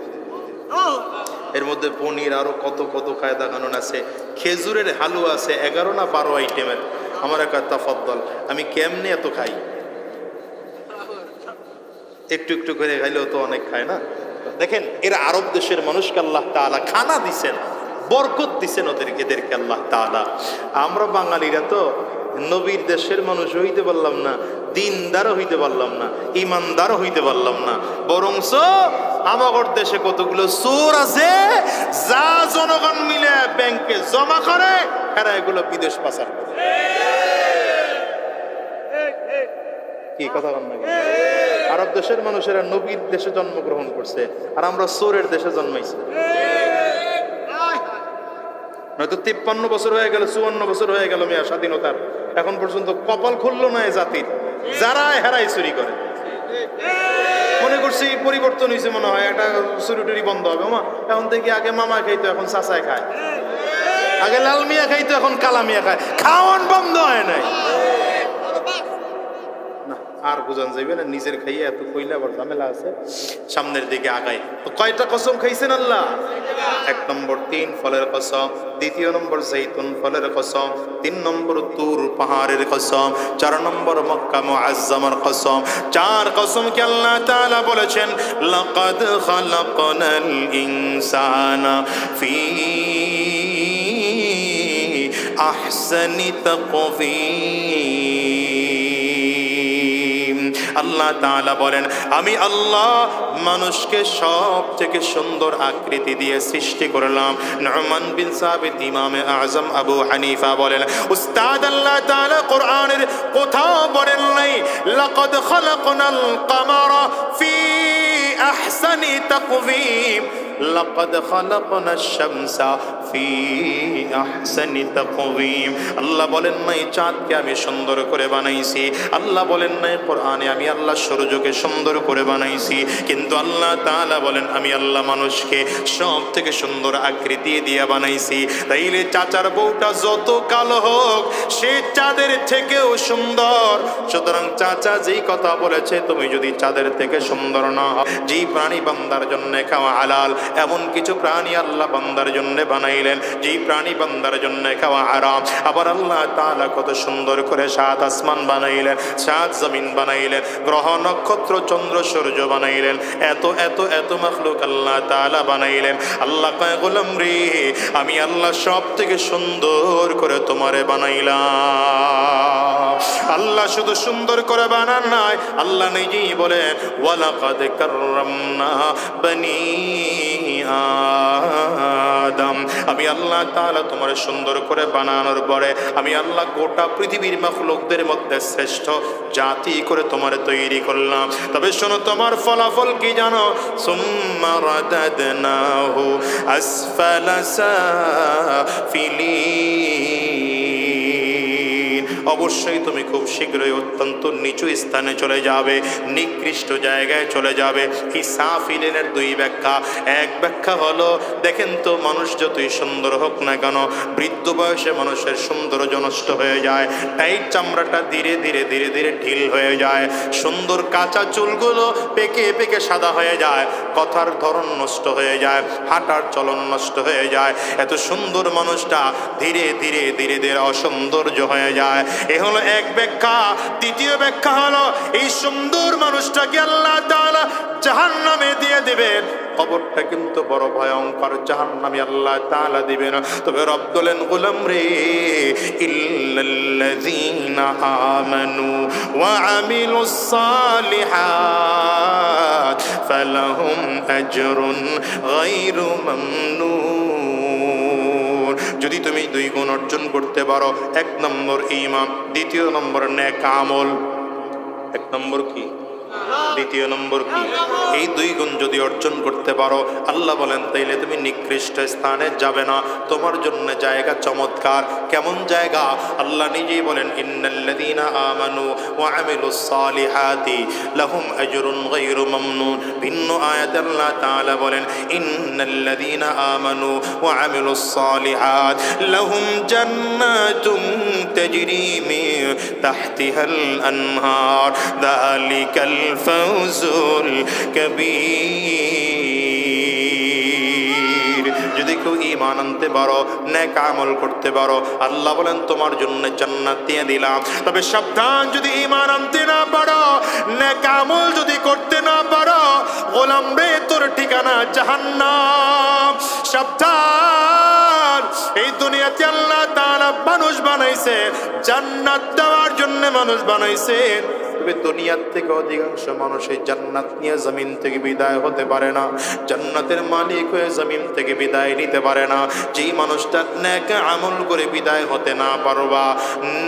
এর মধ্যে পনির আরো কত কত কায়দা কানুন আছে, খেজুরের হালুয়া আছে 11 না 12 আইটেমের। আমার একটা তাফাদ্দল, আমি কেমনে এত খাই? একটু একটু করে খাইলেও তো অনেক খায় না। দেখেন এরা আরব দেশের মানুষকে আল্লাহ তাআলা খানা দিছেন, বরকত দিছেন এদেরকে আল্লাহ তাআলা। আমরা বাঙালিরা তো নবীর দেশের মানুষ হইতে পারলাম না, দিনদারও হইতে পারলাম না, ইমানদারও হইতে পারলাম না, বরংস আমাদের দেশে কতগুলো চোর আছে যা জনগণ মিলে ব্যাংকে জমা করে, এরা এগুলো বিদেশ পাচার করে। কি কথা বল না? আরব দেশের মানুষেরা নবীর দেশে জন্মগ্রহণ করছে, আর আমরা চোরের দেশে জন্মাইছি। নয়তো 53 বছর হয়ে গেল, 54 বছর হয়ে গেল মেয়া স্বাধীনতার, এখন পর্যন্ত কপাল খুললো না এ জাতির, যারা হেরাই চুরি করে। মনে করছি পরিবর্তন হয়েছে, মনে হয় একটা চুরি টুরি বন্ধ হবে। এখন থেকে আগে মামা খাইতো, এখন চাচায় খায়। আগে লাল মিয়া খাইতো, এখন কালা মিয়া খায়। খাওয়ান বন্ধ হয় নাই। আর বুঝান যাইবে না, নিজের খাইয়ে এত কইলে আবার ঝামেলা আছে। সামনের দিকে আগাই। কয়টা কসম খাইছেন আল্লাহ? 1 নম্বর 3 ফলের কসম, 2 নম্বর জাইতুন ফলের কসম, 3 নম্বর তুর পাহাড়ের কসম, 4 নম্বর মক্কা মুআজ্জামার কসম। 4 কসম কি আল্লাহ তাআলা বলেছেন, লাকাদ খালাকনাল ইনসানা ফি আহসানি তাকওয়িম। আল্লাহ তাআলা বলেন, আমি আল্লাহ মানুষকে সব থেকে সুন্দর আকৃতি দিয়ে সৃষ্টি করলাম। নুমান বিন সাবিত ইমামে আজম আবু হানিফা বলেন, উস্তাদ আল্লাহ তাআলা কোরআনের কোথাও বলেন নাই লাকাদ খালাকনাল কামারা ফি আহসানি তাকওয়িম, লাকাদ খালাকনাশ শামসা ফি আহসানি তাকওয়িম। আল্লাহ বলেন নাই চাঁদকে আমি সুন্দর করে বানাইছি, আল্লাহ বলেন নাই কোরআনে আমি আল্লাহ সূর্যকে সুন্দর করে বানাইছি, কিন্তু আল্লাহ তাআলা বলেন আমি আল্লাহ মানুষকে সব থেকে সুন্দর আকৃতি দিয়ে বানাইছি। তাইলে চাচার বউটা যত কালো হোক সে চাঁদের থেকেও সুন্দর। সুতরাং চাচা যেই কথা বলেছে, তুমি যদি চাঁদের থেকে সুন্দর না হও, যেই প্রাণী বান্দার জন্য খাওয়া হালাল এমন কিছু প্রাণী আল্লাহ বান্দার জন্য বানাইলেন, যেই প্রাণী বান্দার জন্য খাওয়া হারাম। আবার আল্লাহ তাআলা কত সুন্দর করে 7 আসমান বানাইলেন, 7 জমিন বানাইলেন, গ্রহ নক্ষত্র চন্দ্র সূর্য বানাইলেন, এত এত এত মাখলুক আল্লাহ তাআলা বানাইলেন। আল্লাহ কয় গোলাম রে, আমি আল্লাহ সব থেকে সুন্দর করে তোমারে বানাইলাম। আল্লাহ শুধু সুন্দর করে বানান নাই, আল্লাহ নিজেই বলেন ওয়ালাকাদ কাররামনা বনি আদম, আমি আল্লাহ তাআলা তোমার সুন্দর করে বানানোর পরে আমি আল্লাহ গোটা পৃথিবীর মাখলুকদের মধ্যে শ্রেষ্ঠ জাতি করে তোমার তৈরি করলাম। তবে শোনো, তোমার ফলাফল কি জানো? সুম্মা রাদাদনাহু আসফালা সাফিলিন, অবশ্যই তুমি খুব শীঘ্রই অত্যন্ত নিচু স্থানে চলে যাবে, নিকৃষ্ট জায়গায় চলে যাবে। এই সাফিলিনের দুই ব্যাখ্যা। এক ব্যাখ্যা হলো, দেখেন তো মানুষ যতই সুন্দর হোক না কেন, বৃদ্ধ বয়সে মানুষের সৌন্দর্য নষ্ট হয়ে যায়, টাইট চামড়াটা ধীরে ধীরে ধীরে ধীরে ঢিল হয়ে যায়, সুন্দর কাঁচা চুলগুলো পেকে পেকে সাদা হয়ে যায়, কথার ধরন নষ্ট হয়ে যায়, হাঁটার চলন নষ্ট হয়ে যায়, এত সুন্দর মানুষটা ধীরে ধীরে ধীরে ধীরে অসৌন্দর্য হয়ে যায়। এ হলো এক ব্যাখ্যা। দ্বিতীয় ব্যাখ্যা হলো, এই সুন্দর মানুষটাকে আল্লাহ তাআলা জাহান্নামে দিয়ে দিবেন। কবরটা কিন্তু বড় ভয়ঙ্কর, জাহান্নামে আল্লাহ তাআলা দিবেন। তবে রব বলেন, গোলাম রে, ইল্লাল্লাযীনা আমানু ওয়া আমিলুস সালিহাত ফালাহুম আজরুন গায়রু মামনুন। যদি তুমি দুই গুণ অর্জন করতে পারো, এক নম্বর ঈমান, দ্বিতীয় নম্বর নেক আমল। এক নম্বর কি? দ্বিতীয় নম্বর কি? এই দুই গুণ যদি অর্জন করতে পারো, আল্লাহ বলেন তাইলে তুমি নিকৃষ্ট স্থানে যাবে না, তোমার জন্য জায়গা চমৎকার। কেমন জায়গা? আল্লাহ নিজেই বলেন, ইন্নাল্লাযীনা আমানু ওয়া আমিলুস সালিহাতি লাহুম আজরুন গায়রু মামনুন। ভিন্ন আয়াতে আল্লাহ তাআলা বলেন, ইন্নাল্লাযীনা আমানু ওয়া আমিলুস সালিহাত লাহুম জান্নাতুন তাজরি মিন তাহতিহাল আনহার যালিকাল ফাউজুল কবীর। যদি কেউ ঈমান আনতে পারো, নেক আমল করতে পারো, আল্লাহ বলেন তোমার জন্য জান্নাত দিয়ে দিলাম। তবে সাবধান, যদি ঈমান আনতে না পারো, নেক আমল যদি করতে না পারো, গোলাম রে, তোর ঠিকানা জাহান্নাম। সাবধান, এই দুনিয়াতে আল্লাহ তাআলা মানুষ বানাইছে জান্নাত দেওয়ার জন্য, মানুষ বানাইছে। তবে দুনিয়ার থেকে অধিকাংশ মানুষ এই জান্নাত নিয়ে জমিন থেকে বিদায় হতে পারে না, জান্নাতের মালিক হয়ে জমিন থেকে বিদায় নিতে পারে না। যেই মানুষটা নেক আমল করে বিদায় হতে না পারবা,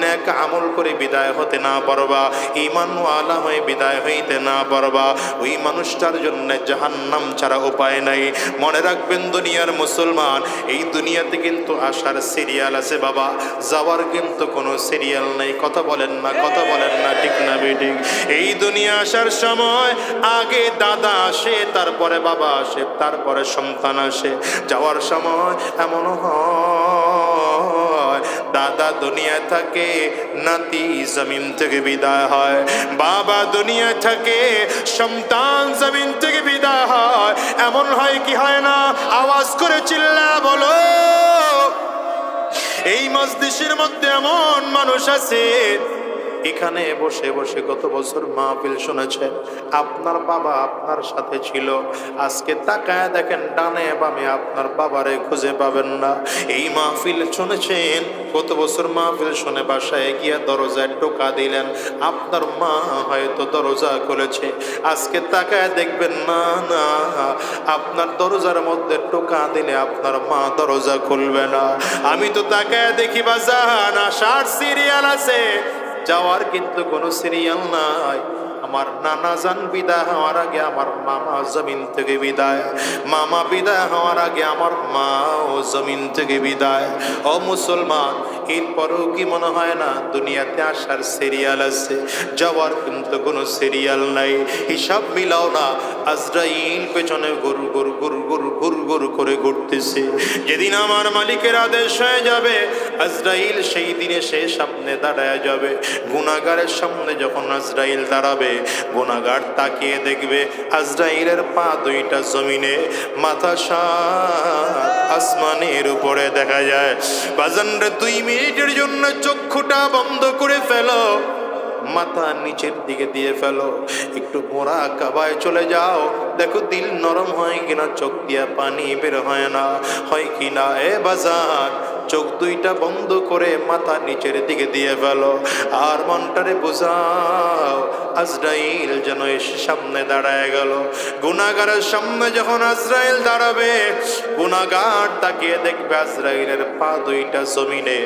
নেক আমল করে বিদায় হতে না পারবা, ঈমানওয়ালা হয়ে বিদায় হইতে না পারবা, ওই মানুষটার জন্য জাহান্নাম ছাড়া উপায় নাই। মনে রাখবেন দুনিয়ার মুসলমান, এই দুনিয়াতে কিন্তু আসার সিরিয়াল আছে বাবা, যাওয়ার কিন্তু কোনো সিরিয়াল নেই। কথা বলেন না, কথা বলেন না, ঠিক না বেটি? এই দুনিয়া আসার সময় আগে দাদা আসে, তারপরে বাবা আসে, তারপরে সন্তান আসে। যাওয়ার সময় এমন হয়, দাদা দুনিয়া থাকে, নাতি জমিন থেকে বিদায় হয়, বাবা দুনিয়া থাকে, সন্তান জমিন থেকে বিদায় হয়। এমন হয় কি হয় না? আওয়াজ করে চিল্লা বলো। এই মজলিসের মধ্যে এমন মানুষ আছে, এখানে বসে বসে গত বছর মাহফিল শুনেছেন, আপনার বাবা আপনার সাথে ছিল, আজকে তাকায় দেখেন ডানে বামে আপনার বাবারে খুঁজে পাবেন না। এই মাহফিল শুনেছেন, গত বছর মাহফিল শুনে বাসায় গিয়া দরজায় টোকা দিলেন, আপনার মা হয়তো দরজা খুলেছে, আজকে তাকায় দেখবেন না, না, আপনার দরজার মধ্যে টোকা দিলে আপনার মা দরজা খুলবে না। আমি তো তাকায় দেখি বাজান, আসার সিরিয়াল আছে, যাওয়ার কিন্তু কোনো সিরিয়াল নাই। আমার নানা জান বিদায় হওয়ার আগে আমার মামা জমিন থেকে বিদায়, মামা বিদায় হওয়ার আগে আমার মা ও জমিন থেকে বিদায়। ও মুসলমান, এরপরেও কি মনে হয় না দুনিয়াতে আসার সিরিয়াল আছে, যাওয়ার কিন্তু কোনো সিরিয়াল নাই? হিসাব মিলাও না, আজরাইল পেছনে গুরু গুরু গুরু গুরু গুরু গুরু করে ঘুরতেছে। যেদিন আমার মালিকের আদেশ হয়ে যাবে, আজরাইল সেই দিনে সে সামনে দাঁড়ায় যাবে। গুনাহগারের সামনে যখন আজরাইল দাঁড়াবে, গুনাহগার তাকিয়ে দেখবে আজরাইলের পা দুইটা জমিনে, মাথা আসমানের উপরে দেখা যায়। বাজানরে 2 মিনিটের জন্য চক্ষুটা বন্ধ করে ফেলো, মাথা নিচের দিকে দিয়ে ফেলো, একটু মুরাকাবায় চলে যাও, দেখো দিল নরম হয় কিনা, চোখ দিয়া পানি বের হয় না, হয় কিনা। এ বাজার, চোখ দুইটা বন্ধ করে মাথা নিচের দিকে দিয়ে ফেলো আর মনটারে বুঝাও আজরাইল যেন এসে সামনে দাঁড়ায় গেল। গুনাহগারের সামনে যখন আজরাইল দাঁড়াবে, গুনাহগার তাকিয়ে দেখবে আজরাইলের পা দুইটা জমিনে,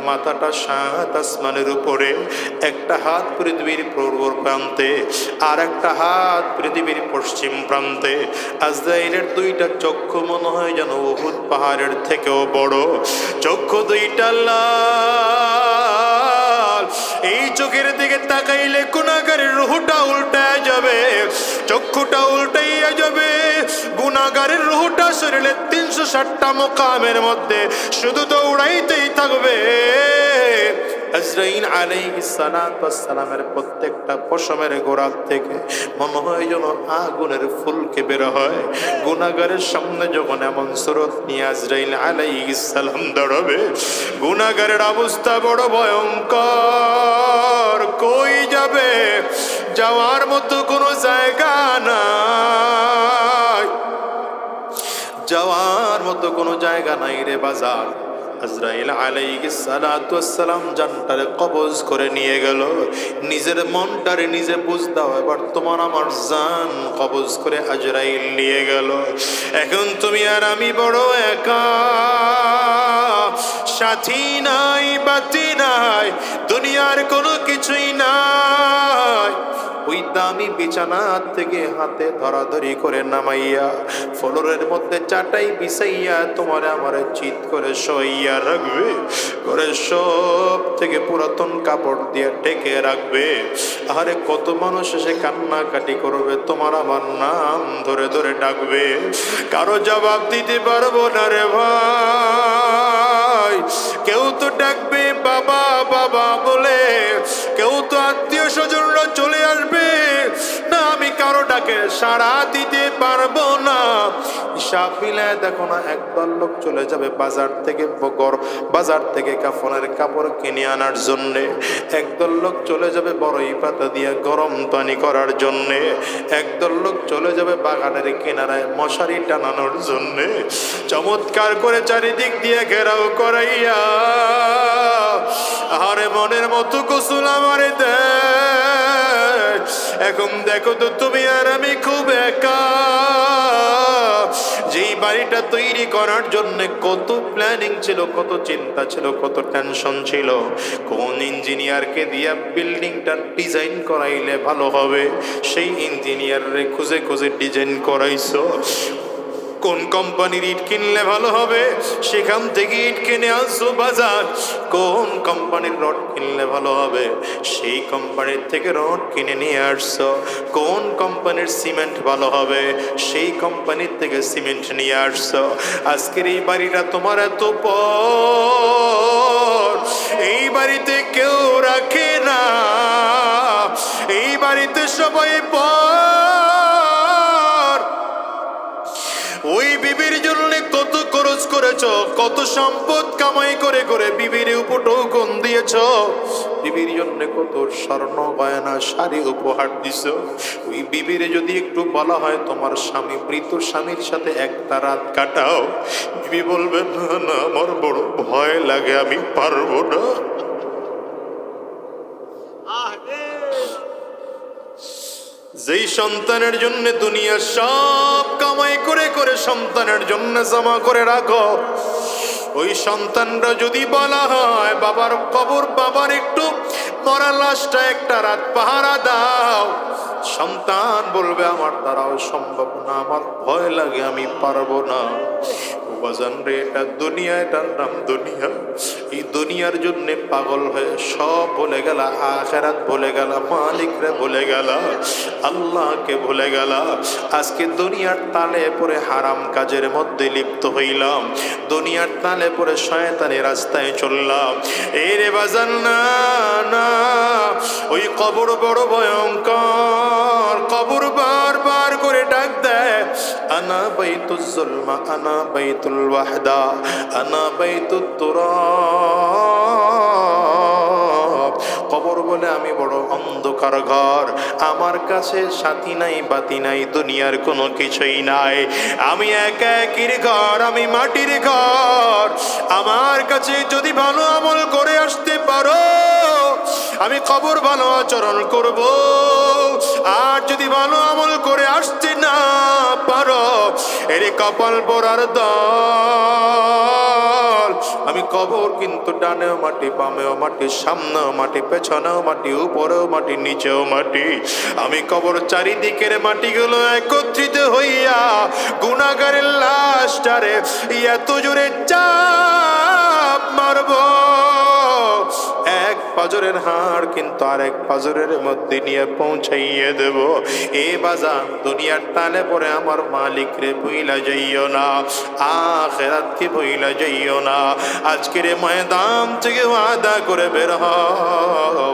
মাথাটা সাত আসমানের উপরে, একটা হাত পৃথিবীর পূর্ব প্রান্তে আর একটা হাত পৃথিবীর পশ্চিম প্রান্তে। আজরাইলের দুইটা চক্ষু মনে হয় যেন উহুদ পাহাড়ের থেকেও বড়, চক্ষু দুইটা লাল। এই চোখের দিকে তাকাইলে গুনাহগারের রূহটা উল্টায় যাবে, চক্ষুটা উল্টাইয়া যাবে, গুনাহগারের রূহটা শরীরের 360টা মোকামের মধ্যে শুধু দৌড়াইতেই থাকবে। আজরাইল আলাইহিস সালাতু ওয়াস সালামের প্রত্যেকটা পশমের গোড়া থেকে মনে হয় যেন আগুনের ফুলকে বের হয়। গুনাহগারের সামনে যখন এমন সুরত নিয়ে আজরাইল আলাইহিস সালাম দাঁড়াবে, গুনাহগারের অবস্থা বড় ভয়ঙ্কর। কই যাবে? যাওয়ার মতো কোনো জায়গা নাই, যাওয়ার মতো কোনো জায়গা নাই রে বাজার। আজরাইল আলাইহিস সালাতু ওয়াস সালাম জানটারে কবজ করে নিয়ে গেল। নিজের মনটারে নিজে বুঝ দাও, এবার তোমার আমার জান কবজ করে আজরাইল নিয়ে গেল। এখন তুমি আর আমি বড় একা, সাথী নাই, বাতি নাই, দুনিয়ার কোনো কিছুই নাই। ওই দামি বিছানা থেকে হাতে ধরাধরি করে নামাইয়া ফ্লোরের মধ্যে চাটাই বিছাইয়া তোমার আমার চিৎ করে শোইয়া রাখবে, করে সব থেকে পুরাতন কাপড় দিয়ে ঢেকে রাখবে। আরে কত মানুষ এসে কান্নাকাটি করবে, তোমার আমার নাম ধরে ধরে ডাকবে, কারো জবাব দিতে পারবো না রে ভাই। কেউ তো ডাকবে বাবা বাবা বলে, কেউ তো আত্মীয় স্বজনরা চলে আসবে না, আমি কারো ডাকে সাড়া দিতে পারবো না। হিসাব মিলায় দেখো না, একদল লোক চলে যাবে বাজার থেকে কাফনের কাপড় কিনে আনার জন্যে, একদল লোক চলে যাবে বড়ই পাতা দিয়ে গরম পানি করার জন্যে, একদল লোক চলে যাবে বাগানের কিনারায় মশারি টানানোর জন্যে, চমৎকার করে চারিদিক দিয়ে ঘেরাও করাইয়া আরে মনের মতো গোসল আমারে দেয়। এখন দেখো তো তুমি আর আমি খুব একা। যেই বাড়িটা তৈরি করার জন্য কত প্ল্যানিং ছিল, কত চিন্তা ছিল, কত টেনশন ছিল, কোন ইঞ্জিনিয়ারকে দিয়া বিল্ডিংটা ডিজাইন করাইলে ভালো হবে সেই ইঞ্জিনিয়ারে খুঁজে খুঁজে ডিজাইন করাইছো, কোন কোম্পানির ইট কিনলে ভালো হবে সেখান থেকে ইট কিনে আসো বাজার, কোন কোম্পানির রড কিনলে ভালো হবে সেই কোম্পানির থেকে রড কিনে নিয়ে আসছো, কোন কোম্পানির সিমেন্ট ভালো হবে সেই কোম্পানির থেকে সিমেন্ট নিয়ে আসছো। আজকের এই বাড়িটা তোমার এত পর, এই বাড়িতে কেউ রাখে না, এই বাড়িতে সবাই পর। ওই বিবির জন্য কত খরচ করেছ, কত সম্পদ কামাই করে করে বিবির উপর টৌকন দিয়েছ, বিবির জন্য কত স্বর্ণ গয়না শাড়ি উপহার দিছ। ওই বিবিরে যদি একটু বলা হয় তোমার স্বামী মৃত স্বামীর সাথে একটা রাত কাটাও, বিবি বলবে না না আমার বড় ভয় লাগে, আমি পারবো না। যেই সন্তানের জন্য দুনিয়া সব কামাই করে করে সন্তানের জন্য জমা করে রাখো, ওই সন্তানরা যদি বলা হয় বাবার কবর, বাবার একটু মরা লাশটা একটা রাত পাহারা দাও, সন্তান বলবে আমার দ্বারাও সম্ভব না, আমার ভয় লাগে, আমি পারবো না। বাজান রে, এটা দুনিয়া, এটার নাম দুনিয়া। এই দুনিয়ার জন্য পাগল হয়ে সব ভুলে গেলা, আখিরাত ভুলে গেলা, মালিকরে ভুলে গেলা, আল্লাহকে ভুলে গেলা। আজকে দুনিয়ার তালে পরে হারাম কাজের মধ্যে লিপ্ত হইলাম, দুনিয়ার তালে পরে শয়তানের রাস্তায় চললাম। এই রে বাজান না না, ওই কবর বড় ভয়ঙ্কর, কবর বারবার করে ডাক দেয়, আনা বাইতুজ জুলমা, আনা বাইতুল ওয়াহদা, আনা বাইতুত তুরাব। কবর বলে আমি বড় অন্ধকার অন্ধকার ঘর, আমার কাছে সাথী নাই বাতি নাই, দুনিয়ার কোনো কিছুই নাই, আমি একা একির ঘর, আমি মাটির ঘর। আমার কাছে যদি ভালো আমল করে আসতে পারো, আমি কবর ভালো আচরণ করব, আর যদি ভালো আমল করে আসতে না পারো, এর কপাল পোড়ার দল, আমি কবর কিন্তু ডানেও মাটি, বামেও মাটি, সামনেও মাটি, পেছনেও মাটি, উপরেও মাটি, নিচেও মাটি, আমি কবর চারিদিকের মাটিগুলো একত্রিত হইয়া গুনাহগারের লাশটারে এত জোরে চাপ মারব, এক পাজরের হাড় কিন্তু আরেক পাজরের মধ্যে নিয়ে পৌঁছাইয়ে দেব। এ বাজান, দুনিয়ার টানে পরে আমার মালিক রে ভুইলা যাইও না, আখিরাতকে ভুইলা যাইও না। আজকের ময়দান থেকে ওয়াদা করে বের হও,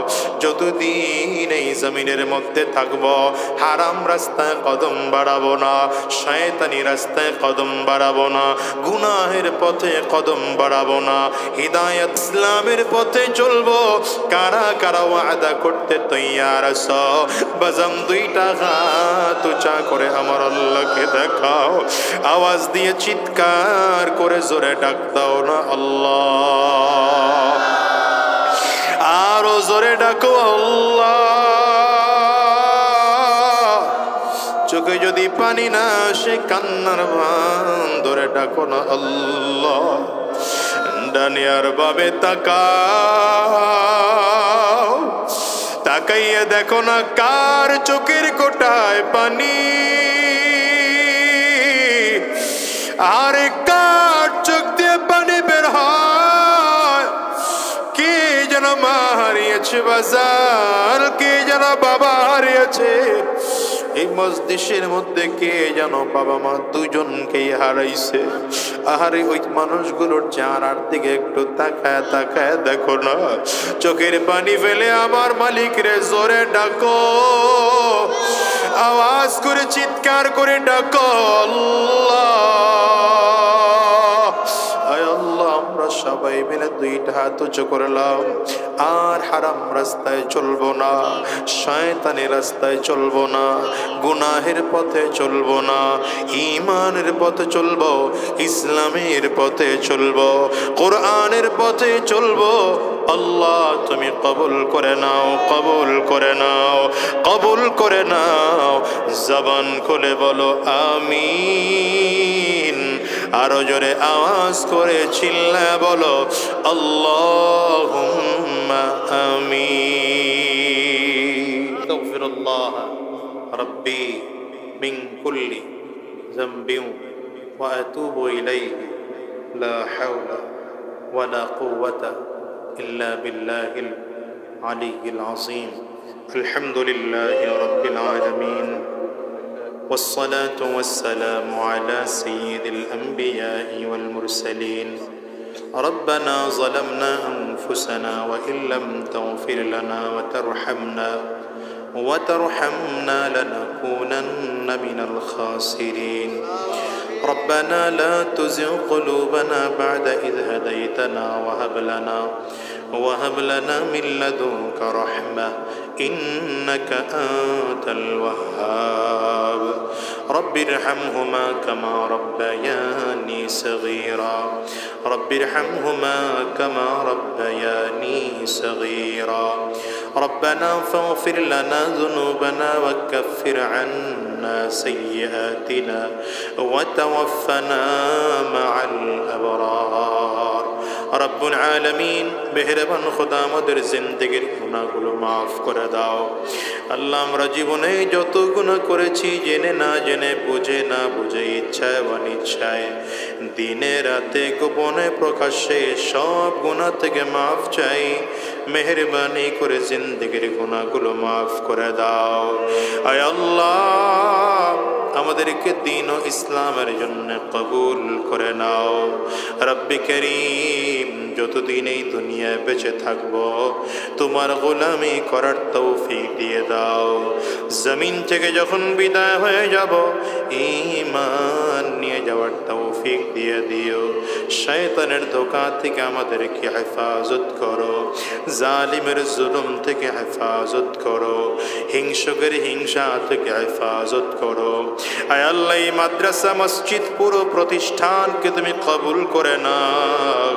যতদিন এই জমিনের মধ্যে থাকবো, হারাম রাস্তায় কদম বাড়াবো না, শয়তানি রাস্তায় কদম বাড়াবো না, গুনাহের পথে কদম বাড়াবো না, হিদায়াত ইসলামের পথে চলবো। কারা কারা ওয়াদা করতে তৈয়ার আছো? বাজাম দুইটা হাত উঁচা করে আমার আল্লাহকে দেখাও, আওয়াজ দিয়ে চিৎকার করে জোরে ডাক দাও না আল্লাহ, আরো জোরে ডাকো আল্লাহ। চোখে যদি পানি না আসে, কান্নার ভান ধরে ডাকো না আল্লাহ। ডানে আর বামে তাকাও, তাকাইয়া দেখো না কার চোখের কোটায় পানি, আরে কার চোখ দিয়ে পানি বের হয়। কে যেন মা হারিয়েছে বাজার, কে যেন বাবা হারিয়েছে, এই মজলিসের মধ্যে কে যেন বাবা মা দুজনকেই হারাইছে। আহারে ওই মানুষগুলোর চেহারার দিকে একটু তাকায় তাকায় দেখো না, চোখের পানি ফেলে আমার মালিক রে জোরে ডাকো, আওয়াজ করে চিৎকার করে ডাকো আল্লাহ। আমরা সবাই মিলে দুইটা হাত উঁচু করলাম, আর হারাম রাস্তায় চলবো না, শয়তানের রাস্তায় চলবো না, গুনাহের পথে চলবো না, ঈমানের পথে চলবো, ইসলামের পথে চলবো, কোরআনের পথে চলবো। আল্লাহ তুমি কবুল করে নাও, কবুল করে নাও, কবুল করে নাও। জবান খুলে বলো আমিন, আরো জোরে আওয়াজ করে চিল্লা বলো আল্লাহুম্মা আমিন। আস্তাগফিরুল্লাহ রাব্বি মিন কুল্লি যামবিন ওয়া আতুবু ইলাইহি, লা হাওলা ওয়ালা কুওয়াতা ইল্লা বিল্লাহিল আলিয়্যিল আযীম। আলহামদুলিল্লাহি রাব্বিল আলামিন, والصلاة والسلام على سيد الأنبياء والمرسلين. ربنا ظلمنا أنفسنا وإن لم تغفر لنا وترحمنا لنكونن من الخاسرين. ربنا لا تزغ قلوبنا بعد إذ هديتنا وهب لنا من لدنك رحمة إنك أنت الوهاب. رب ارحمهما كما ربياني صغيرا، رب ارحمهما كما ربياني صغيرا. ربنا فاغفر لنا ذنوبنا وكفر عنا سيئاتنا وتوفنا مع الأبرار. রব্বুল আলামিন মেহেরবান খোদা আমাদের জিন্দেগির গুনাহগুলো মাফ করে দাও আল্লাহ। আমরা জীবনে যত গুনাহ করেছি, জেনে না জেনে, বুঝে না বুঝে, ইচ্ছায় বা অনিচ্ছায়, দিনে রাতে গোপনে প্রকাশ্যে, সব গুনাহ থেকে মাফ চাই। মেহেরবানি করে জিন্দেগির গুনাহগুলো মাফ করে দাও। আয় আল্লাহ, আমাদেরকে দ্বীন ও ইসলামের জন্য কবুল করে নাও। রব্বে করিম, যতদিন এই দুনিয়ায় বেঁচে থাকব তোমার গোলামি করার তৌফিক দিয়ে দাও। জমিন থেকে যখন বিদায় হয়ে যাব ঈমান নিয়ে যাওয়ার তৌফিক দিয়ে দিও। শয়তানের ধোঁকা থেকে আমাদেরকে হেফাজত করো, জালিমের জুলুম থেকে হেফাজত করো, হিংসুকের হিংসা থেকে হেফাজত করো। আয় আল্লাহ, এই মাদ্রাসা মসজিদ পুরো প্রতিষ্ঠানকে তুমি কবুল করে নাও।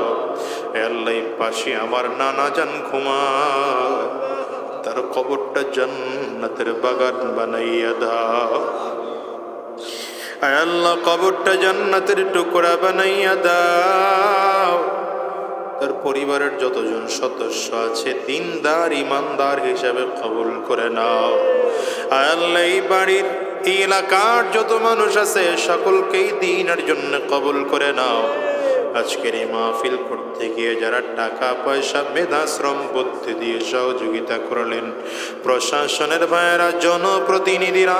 আয় আল্লাহ, পাশে আমার নানা জান ঘুমায়, তার কবরটা জান্নাতের বাগান বানাইয়া দাও। আয় আল্লাহ, কবরটা জান্নাতের টুকরা বানাইয়া দাও। তার পরিবারের যতজন সদস্য আছে দিনদার ইমানদার হিসাবে কবুল করে নাও। আয় আল্লাহ, এই বাড়ির এই এলাকার যত মানুষ আছে সকলকেই দ্বীনের জন্য কবুল করে নাও। আজকের এই মাহফিল করতে গিয়ে যারা টাকা পয়সা মেধা শ্রম বুদ্ধি দিয়ে সহযোগিতা করলেন, প্রশাসনের ভাইয়েরা, জনপ্রতিনিধিরা,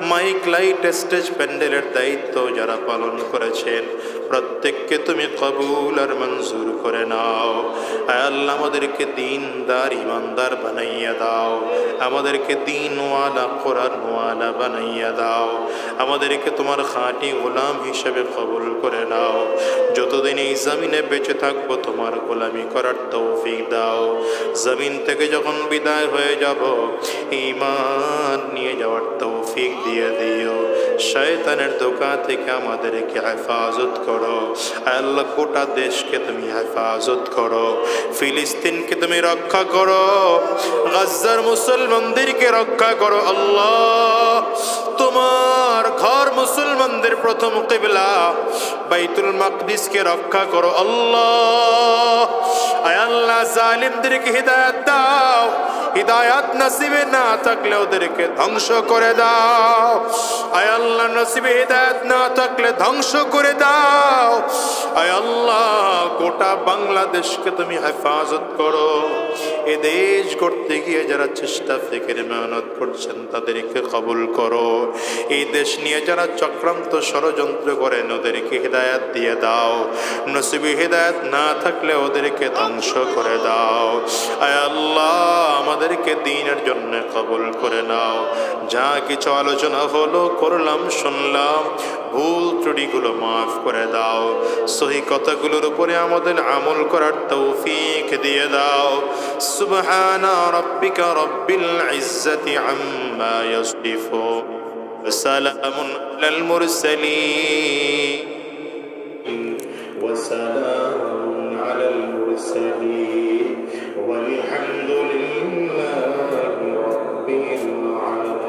মাইক লাইট স্টেজ প্যান্ডেলের দায়িত্ব যারা পালন করেছেন, প্রত্যেককে তুমি কবুল আর মঞ্জুর করে নাও। আয় আল্লাহ, আমাদেরকে দিনদার ইমানদার বানাইয়া দাও, আমাদেরকে দিনওয়ালা কোরআনওয়ালা বানাইয়া দাও, আমাদেরকে তোমার খাঁটি গোলাম হিসেবে কবুল করে নাও। যতদিন এই জমিনে বেঁচে থাকবো তোমার গোলামি করার তৌফিক দাও। জমিন থেকে যখন বিদায় হয়ে যাব ঈমান নিয়ে যাওয়ার তৌফিক দিয়ে দিও। শয়তানের ধোঁকা থেকে আমাদেরকে হেফাজত করো। আল্লাহ, গোটা দেশকে তুমি হেফাজত করো, ফিলিস্তিনকে তুমি রক্ষা করো, গাজ্জার মুসলমানদেরকে রক্ষা করো। আল্লাহ, তোমার ঘর মুসলমানদের প্রথম কিবলা বাইতুল মাকদিসকে রক্ষা করো। আল্লাহ, আয় আল্লাহ, জালিমদেরকে হিদায়াত দাও, হিদায়াত নসিবে না থাকলে ওদেরকে ধ্বংস করে দাও। আয় আল্লাহ, নসিবে হিদায়াত না থাকলে ধ্বংস করে দাও। আয় আল্লাহ, গোটা বাংলাদেশকে তুমি হেফাজত করো। এ দেশ করতে গিয়ে যারা চেষ্টা ফিকির মেহনত করছেন তাদেরকে কবুল করো। এই দেশ নিয়ে যারা চক্রান্ত ষড়যন্ত্র করেন ওদেরকে হিদায়াত দিয়ে দাও। নসিবে হিদায়াত না থাকলে ওদেরকে ধ্বংস করে দাও। আয় আল্লাহ, আমাদেরকে দ্বীনের জন্য কবুল করে নাও। যা কিছু আলোচনা হলো, করলাম, শুনলাম, ভুল ত্রুটিগুলো মাফ করে দাও। সহি কথাগুলোর উপরে আমাদের আমল করার তৌফিক দিয়ে দাও। সুবহানা রাব্বিকা রাব্বিল ইজ্জাতি আম্মা ইয়াসিফুন, ওয়া সালামুন আলাল মুরসালিন, ওয়া সালামুন আলাল মুরসালিন, ওয়ালহামদুলিল্লাহি রাব্বিল আলামিন।